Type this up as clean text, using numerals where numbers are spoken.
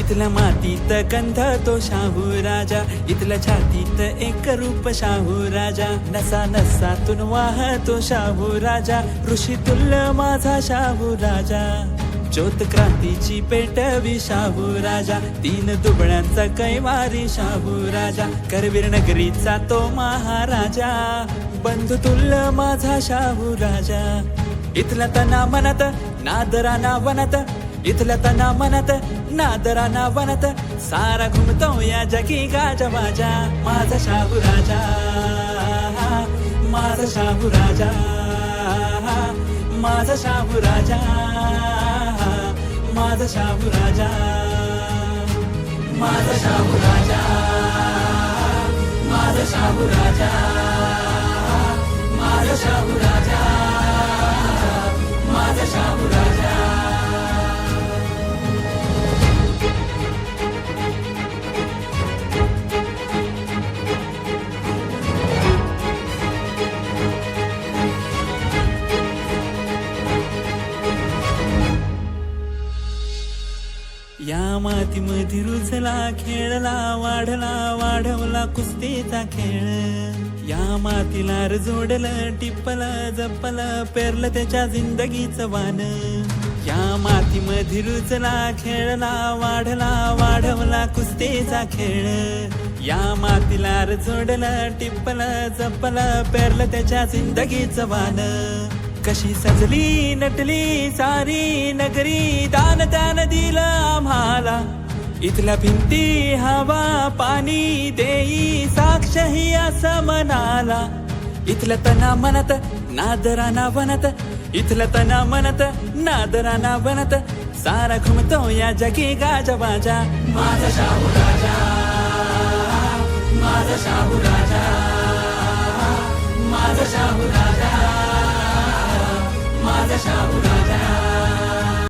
इथल्या मातीत गंध तो शाहू राजा, इथल्या छातीत एक रूप शाहू राजा, नसा नसातून वाहतो शाहू राजा, ऋषी तुल्य माझा शाहू राजा. ज्योत क्रांतीची पेटवी शाहू राजा, तीन दुबळ्यांचा कैवारी शाहू राजा, करवीर नगरीचा तो महाराजा, बंधू तुल्य माझा शाहू राजा. इथल्या तना मनात नादराना वनात, इथल्या तना मनात नादराना वनात, सारा घुमतो या जगी गाजवाजा. माझा शाहू राजा, माझा शाहू राजा, माझा शाहू राजा, माझा शाहू राजा, माझा शाहू राजा, माझा शाहू राजा, माझा शाहू राजा, माझा शाहू राजा. या मातीमध्ये रुजला खेळला, वाढला वाढवला कुस्तीचा खेळ, या मातीला जोडलं टिपलं जपलं, पेरलं त्याच्या जिंदगीचं वान. या मातीमध्ये रुजला खेळला, वाढला वाढवला कुस्तीचा खेळ, या मातीला जोडलं टिपलं जपलं, पेरलं त्याच्या जिंदगीचं वान. कशी सजली नटली सारी नगरी, दान त्यान दिलं आम्हाला, इथल्या भिंती हवा पाणी देई साक्ष ही असं मनाला. इथल्या तना मनात नादराना वनात, इथल्या तना मनात नादराना वनात, सारा घुमतो या जगी गाजवाजा. माझा शाहू राजा, माझा शाहू राजा, माझा शाहू राजा, माझा शाहू राजा.